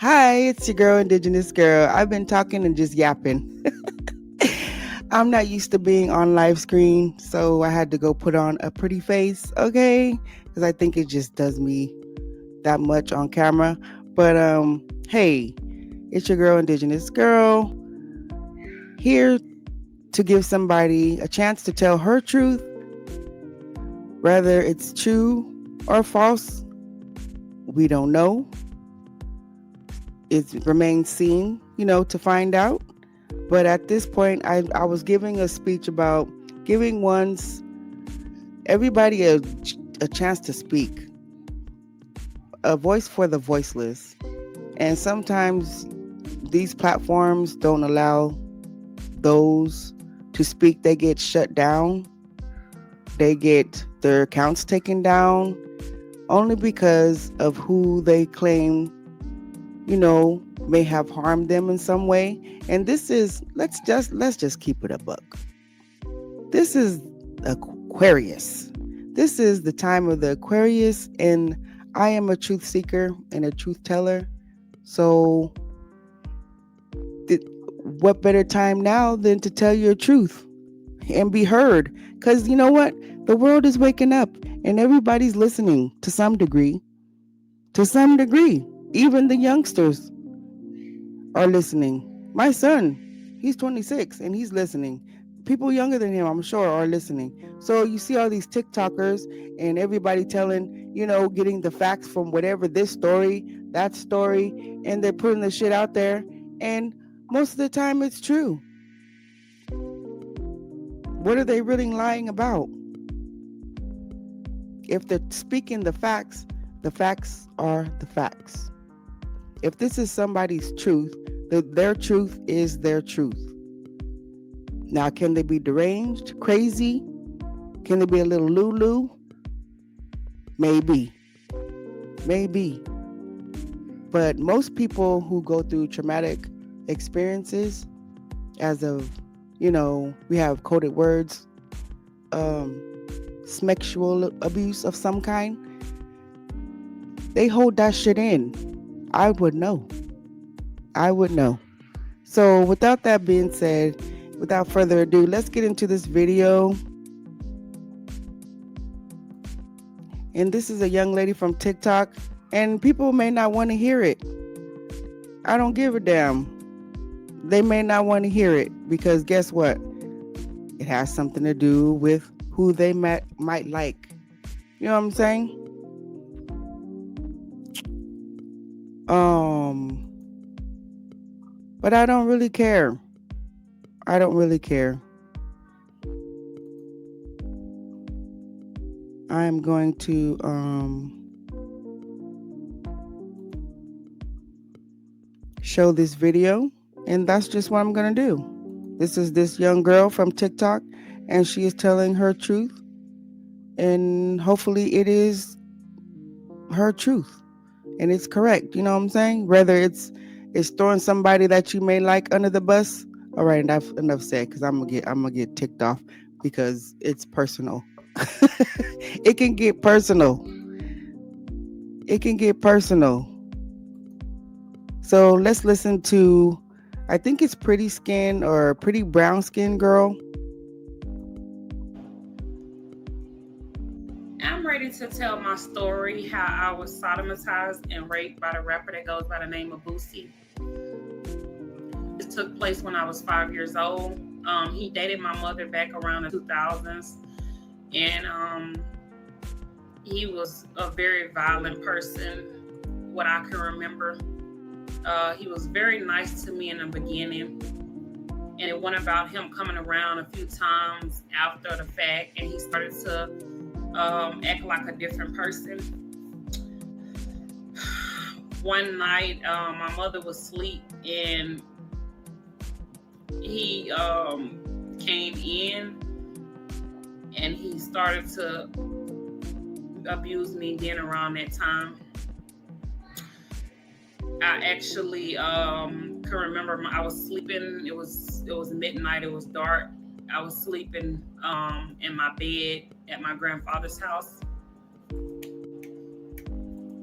Hi, it's your girl, Indigenous girl. I've been talking and just yapping. I'm not used to being on live screen, so I had to go put on a pretty face, okay? Because I think it just does me that much on camera. But hey, it's your girl, Indigenous girl, here to give somebody a chance to tell her truth, whether it's true or false. We don't know. It remains seen, to find out. But at this point, I was giving a speech about giving everybody a chance to speak, a voice for the voiceless. And sometimes these platforms don't allow those to speak. They get shut down. They get their accounts taken down only because of who they claim, may have harmed them in some way. And this is let's just keep it a buck. This is Aquarius. This is the time of the Aquarius, and I am a truth seeker and a truth teller. So, what better time now than to tell your truth and be heard? Because you know what? The world is waking up and everybody's listening to some degree. To some degree. Even the youngsters are listening. My son, he's 26 and he's listening. People younger than him, I'm sure, are listening. So you see all these TikTokers and everybody telling, getting the facts from whatever this story, that story, and they're putting the shit out there. And most of the time it's true. What are they really lying about? If they're speaking the facts are the facts. If this is somebody's truth, their truth is their truth. Now, can they be deranged, crazy? Can they be a little Lulu? Maybe. Maybe. But most people who go through traumatic experiences, as of, we have coded words, sexual abuse of some kind, they hold that shit in. I would know. I would know. So, without that being said, without further ado, let's get into this video. And this is a young lady from TikTok, and people may not want to hear it. I don't give a damn. They may not want to hear it because guess what? It has something to do with who they might like. You know what I'm saying? But I don't really care. I don't really care. I'm going to show this video, and that's just what I'm going to do. This is this young girl from TikTok, and she is telling her truth, and hopefully it is her truth, and it's correct. You know what I'm saying? Whether it's throwing somebody that you may like under the bus. All right, enough said, because I'm gonna get ticked off because it's personal. It can get personal. It can get personal. So let's listen to, I think it's Pretty Skin or Pretty Brown Skin Girl. I'm ready to tell my story how I was sodomized and raped by the rapper that goes by the name of Boosie. This took place when I was 5 years old. He dated my mother back around the 2000s, and he was a very violent person, what I can remember. He was very nice to me in the beginning, and it went about him coming around a few times after the fact, and he started to act like a different person. One night, my mother was asleep, and he came in, and he started to abuse me then around that time. I actually can remember I was sleeping. It was midnight. It was dark. I was sleeping in my bed at my grandfather's house,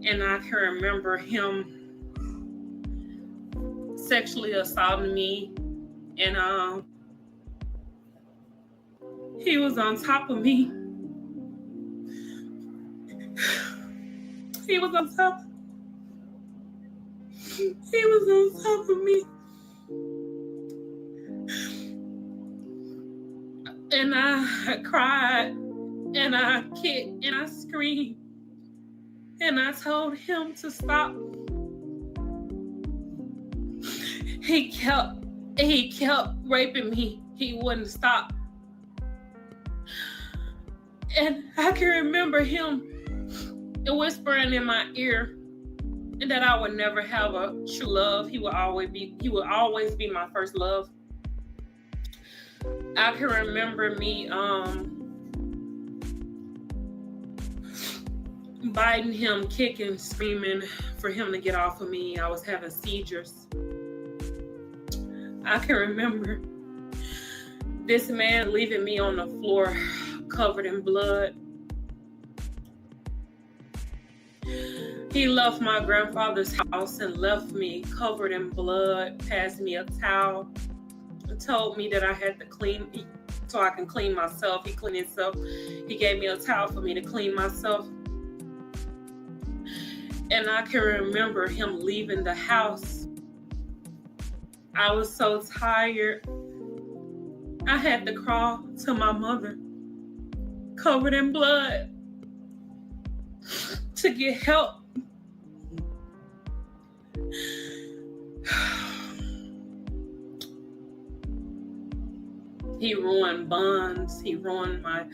and I can remember him sexually assaulting me, and he was on top of me. He was on top. He was on top of me, and I cried, and I kicked, and I screamed, and I told him to stop. He kept raping me. He wouldn't stop. And I can remember him whispering in my ear that I would never have a true love. He would always be my first love. I can remember me biting him, kicking, screaming for him to get off of me. I was having seizures. I can remember this man leaving me on the floor covered in blood. He left my grandfather's house and left me covered in blood, passed me a towel, and told me that I had to clean so I can clean myself. He cleaned himself. He gave me a towel for me to clean myself. And I can remember him leaving the house. I was so tired. I had to crawl to my mother, covered in blood, to get help. He ruined bonds. He ruined my...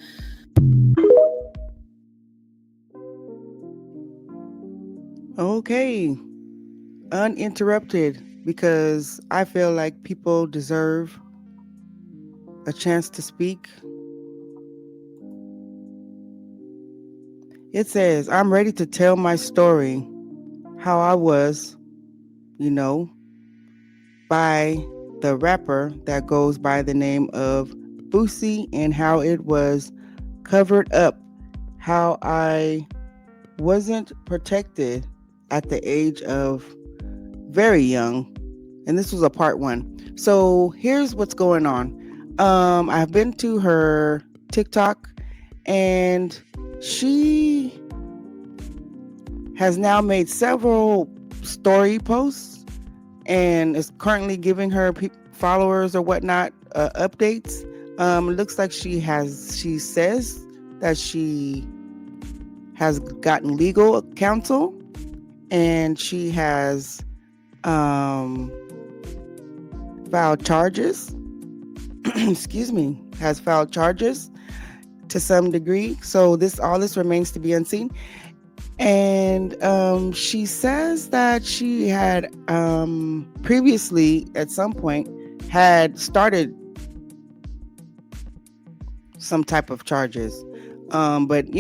Okay. Uninterrupted, because I feel like people deserve a chance to speak. It says, I'm ready to tell my story, how I was, by the rapper that goes by the name of Boosie, and how it was covered up, how I wasn't protected at the age of very young. And this was a part 1. So here's what's going on. I've been to her TikTok, and she has now made several story posts and is currently giving her followers or whatnot updates. It looks like she says that she has gotten legal counsel, and she has filed charges. Has filed charges to some degree. So all this remains to be unseen. And she says that she had previously, at some point, had started some type of charges. But,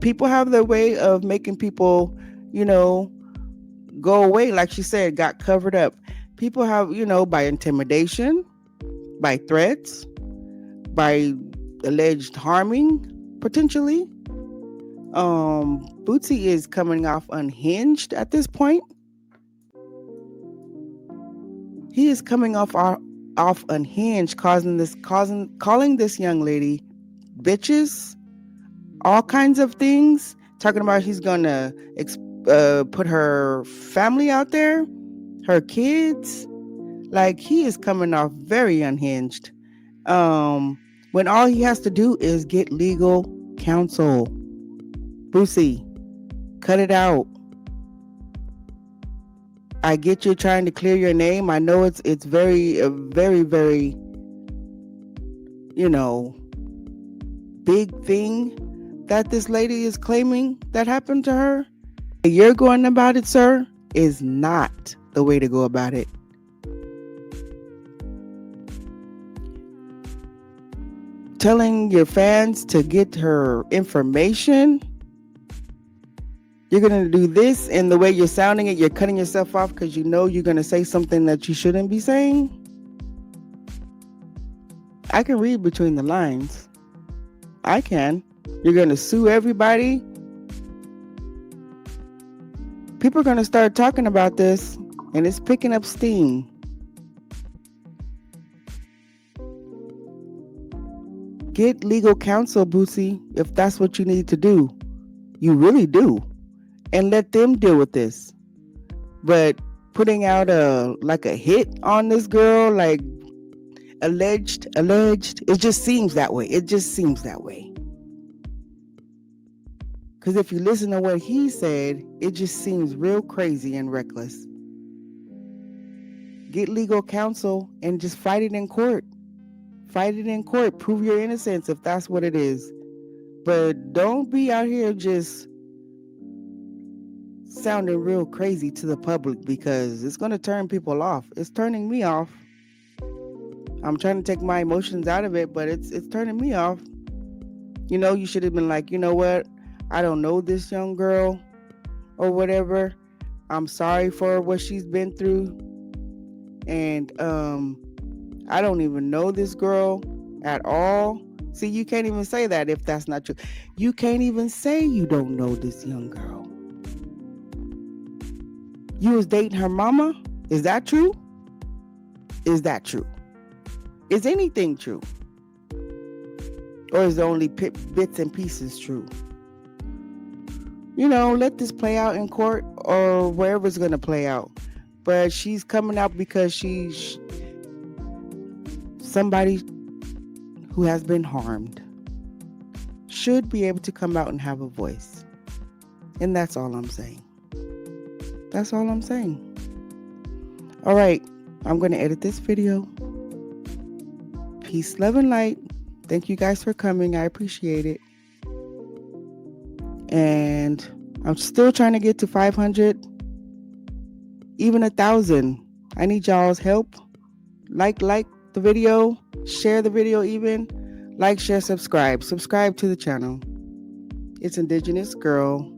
people have their way of making people, go away. Like she said, got covered up. People have, by intimidation, by threats, by alleged harming, potentially. Boosie is coming off unhinged at this point. He is coming off unhinged, calling this young lady bitches, all kinds of things, talking about he's gonna put her family out there, her kids. Like, he is coming off very unhinged. When all he has to do is get legal counsel. Boosie, cut it out. I get you trying to clear your name. I know it's very, very, very, big thing that this lady is claiming that happened to her. You're going about it, sir, is not the way to go about it. Telling your fans to get her information. You're going to do this, and the way you're sounding it, you're cutting yourself off because you're going to say something that you shouldn't be saying. I can read between the lines. I can. You're going to sue everybody. People are going to start talking about this, and it's picking up steam. Get legal counsel, Boosie, if that's what you need to do. You really do. And let them deal with this. But putting out a hit on this girl, like alleged, it just seems that way. It just seems that way. Because if you listen to what he said, it just seems real crazy and reckless. Get legal counsel and just fight it in court. Fight it in court. Prove your innocence if that's what it is. But don't be out here just sounding real crazy to the public, because it's going to turn people off. It's turning me off. I'm trying to take my emotions out of it, but it's turning me off. You should have been like, you know what? I don't know this young girl or whatever. I'm sorry for what she's been through. And I don't even know this girl at all. See, you can't even say that if that's not true. You can't even say you don't know this young girl. You was dating her mama? Is that true? Is that true? Is anything true? Or is only bits and pieces true? Let this play out in court or wherever it's going to play out. But she's coming out because she's somebody who has been harmed. Should be able to come out and have a voice. And that's all I'm saying. That's all I'm saying. All right. I'm going to edit this video. Peace, love, and light. Thank you guys for coming. I appreciate it. And I'm still trying to get to 500, even 1,000. I need y'all's help. Like the video, share the video even. Like, share, subscribe. Subscribe to the channel. It's Indigenous Girl.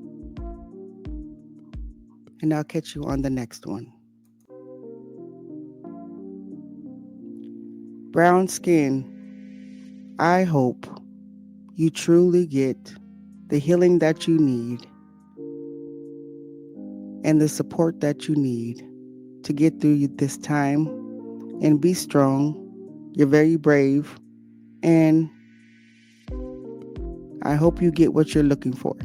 And I'll catch you on the next one. Brown skin, I hope you truly get the healing that you need and the support that you need to get through this time, and be strong. You're very brave, and I hope you get what you're looking for.